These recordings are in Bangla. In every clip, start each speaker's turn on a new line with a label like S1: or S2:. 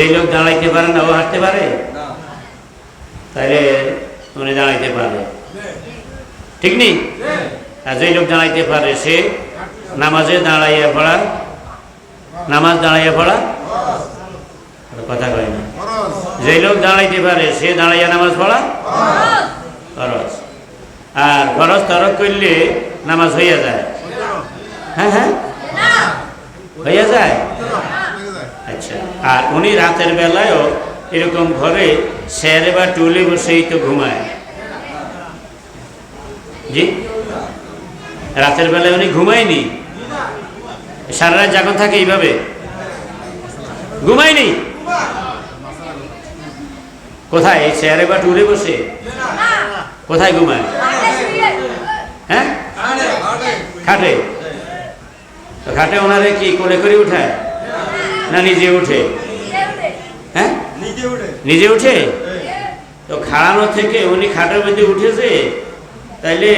S1: এই লোক দাঁড়াইতে পারে না, ও হাঁটতে পারে? তাহলে উনি দাঁড়াইতে পারে, ঠিক নেই? আর যে লোক দাঁড়াইতে পারে সে নামাজে দাঁড়াইয়া পড়া, নামাজ দাঁড়াইয়া পড়া কথা কয় না। যে লোক দাঁড়াইতে পারে সে দাঁড়াইয়া নামাজ পড়া ফরজ। আর ফরজ তরক করলে নামাজ হইয়া যায়? হ্যাঁ হ্যাঁ হইয়া যায়। আচ্ছা, আর উনি রাতের বেলায়ও এরকম ঘরে চেয়ারে বা টুলে বসেই তো ঘুমায়। জি, রাতের বেলায় উনি ঘুমায়নি, সারা রাত জাগন থাকে এইভাবে? ঘুমায়নি। কোথায়? এই চেয়ারে বা টুলে বসে? কোথায় ঘুমায়? হ্যাঁ, খাটে। তো খাটে ওনারে কি কোলে করে উঠায় না নিজে উঠে? হ্যাঁ, নিজে উঠে। তো খাড়ানো থেকে উনি খাটের মধ্যে উঠেছে, তাইলে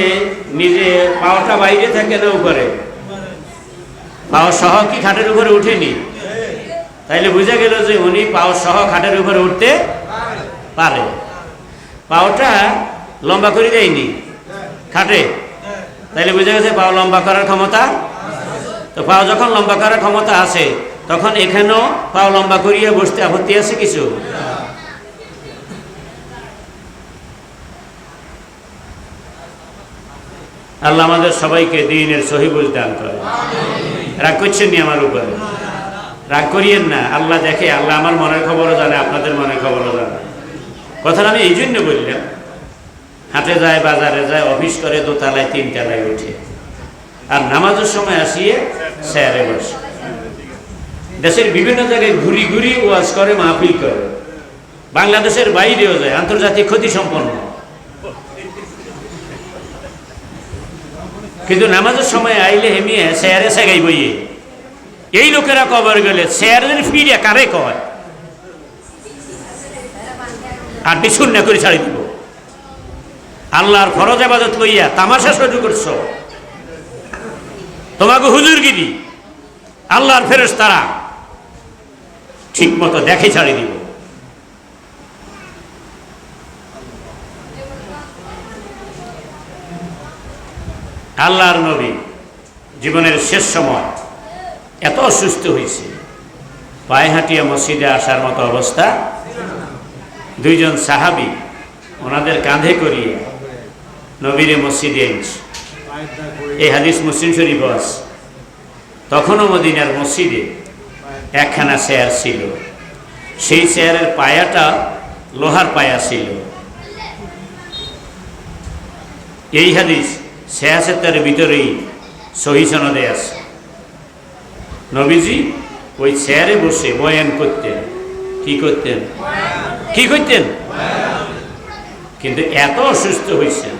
S1: নিজে পাওয়াটা বাইরে থাকে না উপরে? পাও সহ কি খাটের উপরে উঠেনি? তাইলে বুঝা গেল যে উনি পাও সহ খাটের উপরে উঠতে পারে। পাওটা লম্বা করে দেয়নি খাটে, তাইলে বুঝা গেছে পাও লম্বা করার ক্ষমতা। তো পাও যখন লম্বা করার ক্ষমতা আছে, তখন এখানেও পাও লম্বা করিয়ে বসতে আপত্তি আছে কিছু? আল্লাহ আমাদের সবাইকে দ্বীনের সহি বুঝ দান করে। রাগ করছেন নি আমার উপরে? রাগ করিয়েন না, আল্লাহ দেখে, আল্লাহ আমার মনের খবরও জানে, আপনাদের মনের খবরও জানে। কথাটা আমি এই জন্য বললাম, হাটে যায়, বাজারে যায়, অফিস করে, দোতলায় তিনতলায় উঠে, আর নামাজের সময় আসিয়ে চেয়ারে বসে। দেশের বিভিন্ন জায়গায় ঘুরি ঘুরি ওয়াজ করে, মাহফিল করে, বাংলাদেশের বাইরেও যায়, আন্তর্জাতিক খ্যাতি সম্পন্ন। কিন্তু নামাজের সময় আইলে হেমিয়ে চেয়ারে সেগাই বইয়ে। এই লোকেরা কবর গেলে চেয়ারের ফিরে কারে কয়? আর বিছুন না করে ছাড়ি দিব। আল্লাহর ফরজ ইবাদত লইয়া তামাশা শুরু করছো। তোমাকে হুজুরগিরি আল্লাহর ফেরেশতারা ঠিক মতো দেখে ছাড়ি দিব। আল্লাহর নবী জীবনের শেষ সময় এত অসুস্থ হয়েছে, পায়ে হাঁটিয়ে মসজিদে আসার মতো অবস্থা। দুইজন সাহাবী ওনাদের কাঁধে করিয়ে নবীরে মসজিদে এনেছে। এই হাদিস মুসলিম শরীফ আছে। তখনও মদিনার মসজিদে একখানা চেয়ার ছিল, সেই চেয়ারের পায়াটা লোহার পায়া ছিল। এই হাদিস সেহাসের ভিতরেই সহিহ সনদে আছে। নবীজি ওই চেয়ারে বসে বয়ান করতেন। কি করতেন? কি করতেন? কিন্তু এত অসুস্থ হয়েছেন,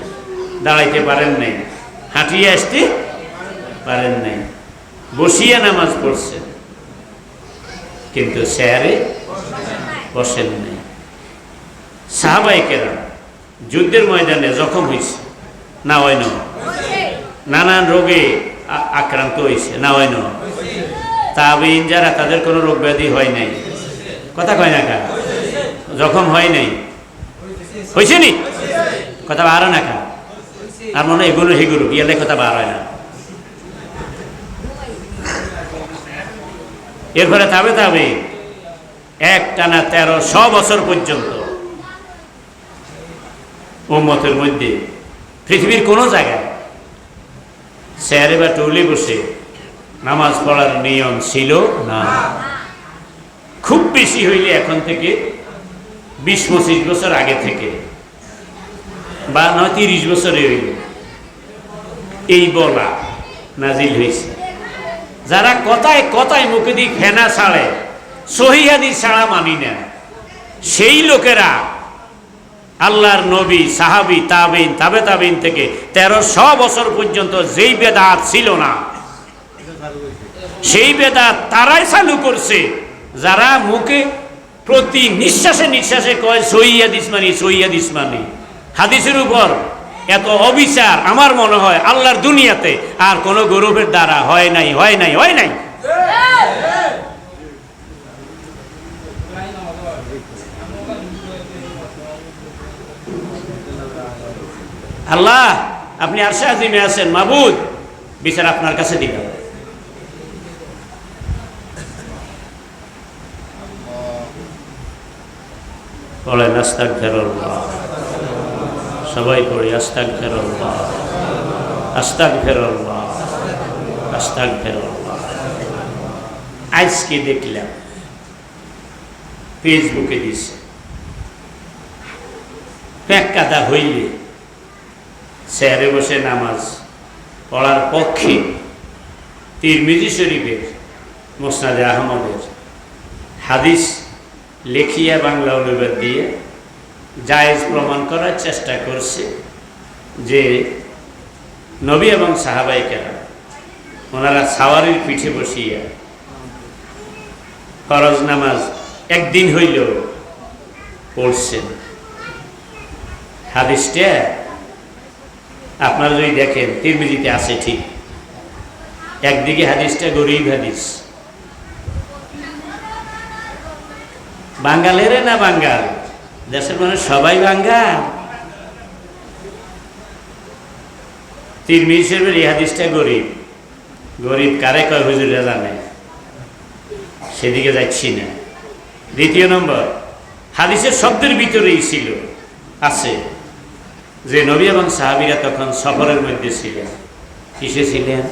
S1: দাঁড়াইতে পারেন নাই, হাঁটিয়ে আসতে পারেন নাই, বসিয়া নামাজ পড়ছেন, কিন্তু চেয়ারে বসেন নাই। সাহাবায়ে কেরাম যুদ্ধের ময়দানে জখম হয়েছে না হয় না, নানান রোগে আক্রান্ত হয়েছে না হয় না, তাবেঈন যারা তাদের কোনো রোগ ব্যাধি হয় নাই, কথা কয় না কা, জখম হয় নাই, হয়েছে নি, কথা বার না কা, আর মনে এগুলো হেগুলো গিয়ে কথা বার হয় না। এরপরে তাবে এক টানা 1300 বছর পর্যন্ত উম্মতের মধ্যে পৃথিবীর কোনো জায়গায় চেয়ারে বা টুলে বসে নামাজ পড়ার নিয়ম ছিল না। খুব বেশি হইলে এখন থেকে 20-25 বছর আগে থেকে, বা 30 বছরে হইল এই বলা নাজিল হয়েছে। যারা কথায় কথায় মুখে দিয়ে ফেনা ছাড়ে, সহিহ হাদিস ছাড়া মানি না, সেই লোকেরা আল্লাহর নবী, সাহাবী, তাবেঈন, তাবে তাবেঈন থেকে 1300 বছর পর্যন্ত যেই বেদাত ছিল না, সেই বেদাত তারাই চালু করছে, যারা মুখে প্রতি নিঃশ্বাসে নিঃশ্বাসে কয় সহিহ হাদিস মানি, সহিহ হাদিস মানি। হাদিসের উপর এত অবিচার আমার মনে হয় আল্লাহর দুনিয়াতে আর কোন গৌরবের দ্বারা হয় নাই, হয় নাই, হয় নাই। আল্লাহ আপনি আরশে আজিমে আছেন, মাবুদ বিচার আপনার কাছে দিবেন। বলেন আস্তাগফিরুল্লাহ, সবাই পড়ি আস্তাগফিরুল্লাহ, আস্তাগফিরুল্লাহ, আস্তাগফিরুল্লাহ। আজকে দেখলাম ফেসবুকে দিছে, প্যাক কাদা হইলে চেয়ারে বসে নামাজ পড়ার পক্ষে তিরমিজি শরীফের মুসনাদে আহমদের হাদিস লেখিয়া বাংলা অনুবাদ দিয়ে জায়েজ প্রমাণ করার চেষ্টা করছে যে নবী এবং সাহাবায়ে কেরাম ওনারা সাওয়ারির পিঠে বসিয়া ফরজ নামাজ একদিন হইলেও পড়ছেন। হাদিসটা আপনারা যদি দেখেন তিরমিজিতে আছে ঠিক, একদিকে হাদিসটা গরীব হাদিস, বাঙ্গালের না বাঙ্গাল, দেশের মানুষ সবাই বাঙ্গাল। তিরমিজি শরীফের এই হাদিসটা গরীব, গরীব কারে কয় হুজুররা জানে, সেদিকে যাচ্ছি না। দ্বিতীয় নম্বর, হাদিসের শব্দের ভিতরেই ছিল আছে যে নবী এবং সাহাবীরা তখন সফরের মধ্যে ছিলেন। কিসে ছিলেন?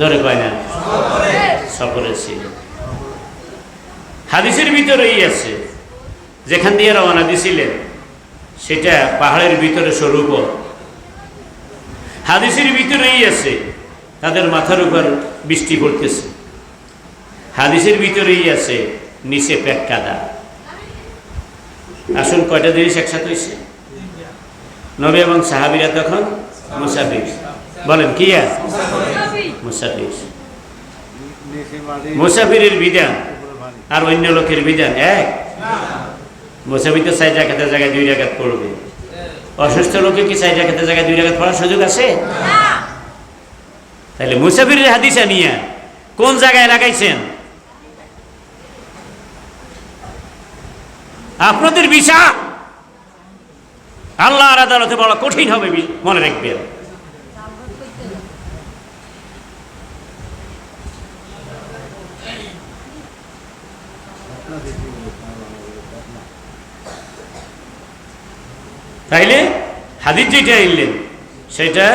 S1: ধরে কয় না, সফরে ছিলেন। হাদিসের ভিতরেই আছে যেখান দিয়ে রওনা দিছিলেন সেটা পাহাড়ের ভিতরে স্বরূপ। হাদিসের ভিতরেই আছে তাদের মাথার উপর বৃষ্টি পড়তেছে। হাদিসের ভিতরেই আছে নিচে প্যাক কাদা। আসুন কয়টা জিনিস একসাথে হয়েছে? নবী এবং সাহাবীরা তখন মুসাফির। বলেন কি? মুসাফির। মুসাফিরের বিধান আর অন্য লোকের বিধান এক? মুসাফির তো 4 রাকাতের জায়গায় 2 রাকাত পড়বে। অসুস্থ লোকে কি 4 রাকাতের জায়গায় 2 রাকাত পড়ার সুযোগ আছে? তাহলে মুসাফিরের হাদিস আনিয়া কোন জায়গায় লাগাইছেন? আপনাদের বিচার আল্লাহর আদালতে বড় কঠিন হবে, মনে রাখবেন। তাইলে হাদিস যেটা আনলেন সেটা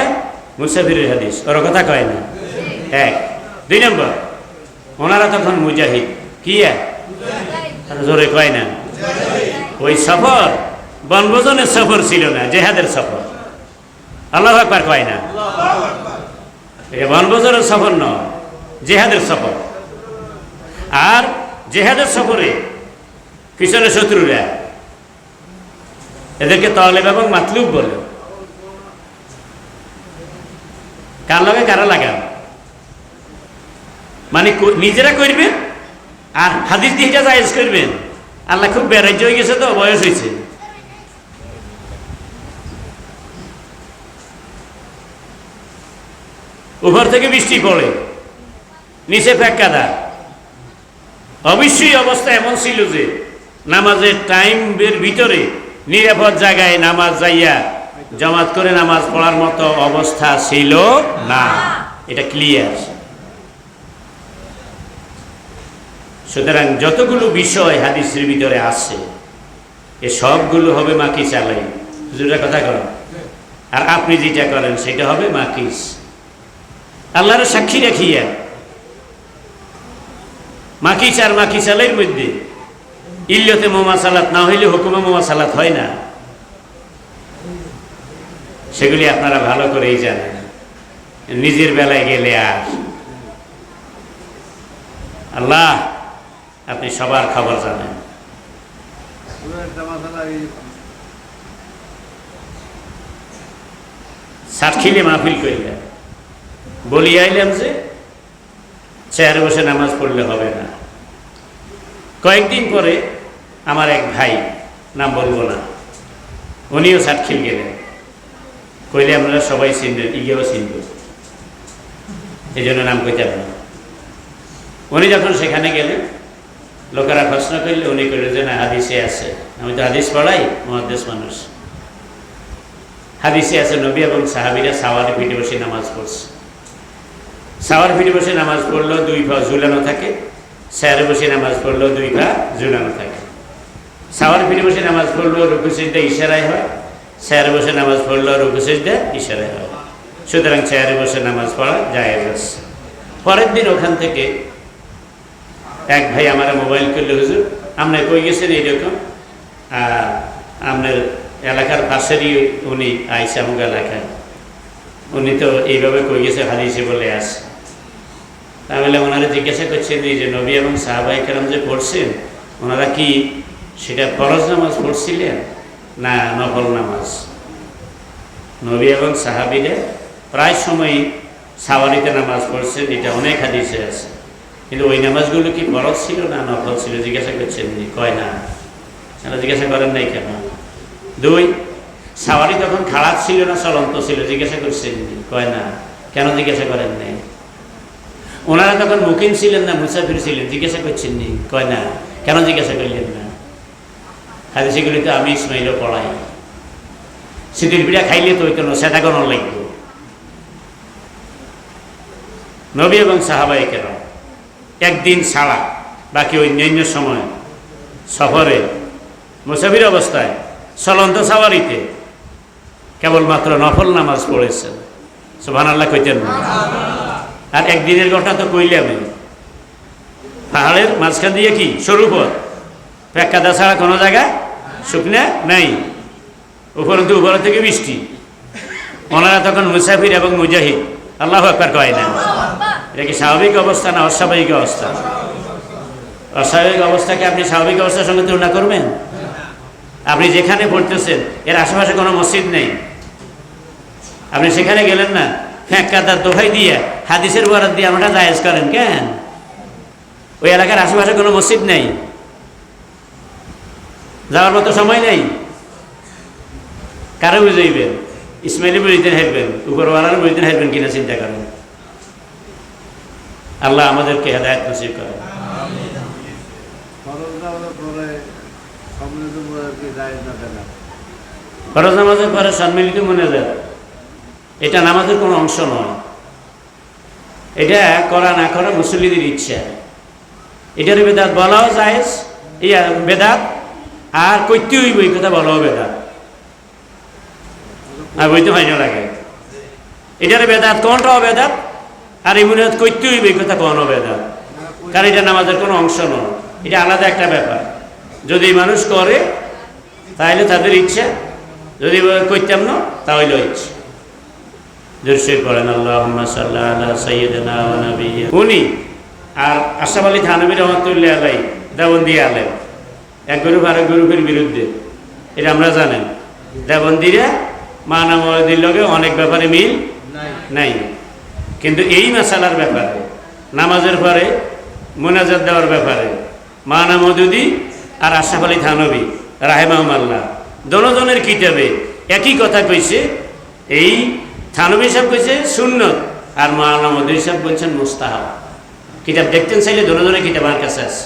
S1: মুসাফিরের হাদিস, ওর কথা কয় না। এক। 2 নম্বর, ওনারা তখন মুজাহিদ। কি জোরে কয় না? ওই সফর বনভোজনের সফর ছিল না, জেহাদের সফর। আল্লাহু আকবার কয় না? এটা বনভোজনের সফর নয়, জেহাদের সফর। আর জেহাদের সফরে পিছনে শত্রুরা, এদেরকে তলেব এবং মাতলুব বলে। কার লগে কারা লাগান? মানে নিজেরা করবেন আর হাদিস দিয়ে এটা জায়েজ করবেন। আল্লাহ খুব বেরাজ্য হয়ে গেছে, তো বয়স হয়েছে। উপর থেকে বৃষ্টি পড়ে, নিচে প্যাক কাদা। অবশ্যই অবস্থা এমন ছিল যে নামাজের টাইমের ভিতরে নিরাপদ জায়গায় নামাজ যাইয়া জামাত করে নামাজ পড়ার মতো অবস্থা ছিল না। এটা ক্লিয়ার। সুতরাং যতগুলো বিষয় হাদিসের ভিতরে আছে এ সবগুলো হবে মাকি চালাই। হুজুরের কথা করেন, আর আপনি যেটা করেন সেটা হবে মাকিস। আল্লাহর সাক্ষী রাখিয়া মাকিস আর মাকি চালের মধ্যে ইল্লতে মোমাসালাত না হইলে হুকুমে মোমাসালাত হয় না। সেগুলি আপনারা ভালো করেই জানেন। নিজের বেলায় গেলে আর আল্লাহ আপনি সবার খবর জানেন। সাতখিলে মাহফিল করিলাম, বলি আইলাম যে চেয়ারে বসে নামাজ পড়লে হবে না। কয়েকদিন পরে আমার এক ভাই, নাম বলবো না, উনিও সাতখিল গেলেন। কইলে আপনারা সবাই চিনবেন, ইগেও চিনবেন, এই জন্য নাম কইতে পারেন। উনি যখন সেখানে গেলেন লোকেরা প্রশ্ন করলে উনি করলে যে না হাদিসে আছে। আমি তো হাদিস পড়াই, মুহাদ্দিস মানুষ। হাদিসে আছে নবী এবং সাহাবীরা সাওয়ারে পিঠে বসে নামাজ পড়ছে। সাওয়ার পিঠে বসে নামাজ পড়লেও 2 পা ঝুলানো থাকে, স্যারে বসে নামাজ পড়লেও 2 পা ঝুলানো থাকে। সাওয়ার পিঠে বসে নামাজ পড়লেও রুকু সিজদা ইশারায় হয়, স্যারে বসে নামাজ পড়লেও রুকু সিজদা ইশারায় হয়। সুতরাং চেয়ারে বসে নামাজ পড়া জায়েজ আছে। পরের দিন ওখান থেকে এক ভাই আমার মোবাইল করলে, হুজুর আপনি কই গেছেন এইরকম, আপনার এলাকার পাশেরই উনি আইসা আমাকে এলাকায়, উনি তো এইভাবে কই গেছে হাদিসে বলে আসে। তাহলে ওনারা জিজ্ঞাসা করছেন যে নবী এবং সাহাবায়ে কেরাম যে পড়ছেন, ওনারা কি সেটা ফরজ নামাজ পড়ছিলেন না নফল নামাজ? নবী এবং সাহাবীরা প্রায় সময় সাওয়ারিতে নামাজ পড়ছেন, এটা অনেক হাদিসে আছে। কিন্তু ওই নামাজগুলো কি ফরজ ছিল না নফল ছিল জিজ্ঞাসা করছেন? কয় না। জিজ্ঞাসা করেন নাই কেন? 2, সাওয়ারি তখন খারাপ ছিল না চলন্ত ছিল জিজ্ঞাসা করছেন? কয় না। কেন জিজ্ঞাসা করেন নাই? ওনারা তখন মুকিম ছিলেন না মুসাফির ছিলেন জিজ্ঞাসা করছেন নি? কয় না। কেন জিজ্ঞাসা করলেন না? হাদিসগুলি তো আমি ইসমাইলও পড়াই। শীতের পিঠা খাইলে তো হইতো না, সেটা কোনো লাগবে। নবী এবং সাহাবায়ে কেরাম একদিন ছাড়া বাকি অন্যান্য সময় সফরে মুসাফির অবস্থায় চলন্ত সাওয়ারিতে কেবলমাত্র নফল নামাজ পড়েছেন। সুবহানাল্লাহ কইতেন না? আর একদিনের ঘটনা তো কইলে আমি, পাহাড়ের মাঝখান দিয়ে কি সরু পথ, পেক্কাদা ছাড়া কোনো জায়গা শুকনা নাই, উপরন্তু উপর থেকে বৃষ্টি। ওনারা তখন মুসাফির এবং মুজাহিদ আল্লাহু আকবার কয় না। এটা কি স্বাভাবিক অবস্থা না অস্বাভাবিক অবস্থা? অস্বাভাবিক অবস্থাকে আপনি স্বাভাবিক অবস্থার সঙ্গে তুলনা করবেন? আপনি যেখানে পড়তেছেন এর আশেপাশে কোনো মসজিদ নেই, আপনি সেখানে গেলেন না, ফ্যাঁকাদার দোহাই দিয়ে হাদিসের বরাত দিয়ে আমরা জায়েজ করেন কেন? ওই এলাকার আশেপাশে কোনো মসজিদ নেই, যাওয়ার মতো সময় নেই। কারো বুঝাইবেন? ইসমাইলি বুঝিতেন হারবেন, উপরওয়ালার বুঝিতেন হারবেন কিনা চিন্তা করেন। আল্লাহ আমাদেরকে হেদায়েত নসিব করেন। ফরজ নামাজের পরে সম্মিলিত মুনাজাত এটা নামাজের কোনো অংশ নয়। এটা করা না করা মুসল্লিদের ইচ্ছা। এটার বেদাত বলাও জায়েজ, বেদাত, আর কইতে হইব এই কথা বলাও বেদাত, আর বইতে হয় না লাগে। এটার বেদাত কোনটাও বেদাত, আর এই মুনাজাত কইতে হইব এই কথা কোনো বেদাত, কারণ এটা নামাজের কোনো অংশ নয়। এটা আলাদা একটা ব্যাপার। যদি মানুষ করে তাহলে তাদের ইচ্ছা, যদি করতাম না তাহলে ইচ্ছা। দর্শক করেন আল্লাহুম্মা সাল্লি আলা সাইয়্যিদিনা ওয়া নাবিয়্যিনা। উনি আর আশরাফ আলী থানভী রহমাতুল্লাহ আলাইহি দেওবন্দি আলেম, এক গ্রুপ আরেক গ্রুপের বিরুদ্ধে, এটা আমরা জানেন। দেওবন্দিরা মানা মওদুদির লগে অনেক ব্যাপারে মিল নাই, কিন্তু এই মাসালার ব্যাপারে, নামাজের পরে মুনাজাত দেওয়ার ব্যাপারে মানা মওদুদি আর আশরাফ আলী থানভী রাহিমাহুল্লাহ দোনোজনের কিতাবে একই কথা কইছে। এই থানভী সাহেব কইছে সুন্নত, আর মাওলানা মওদুদি সাহেব বলছেন মুস্তাহাব। কিতাব দেখতেন চাইলে দোনোজনের কিতাব আমার কাছে আছে।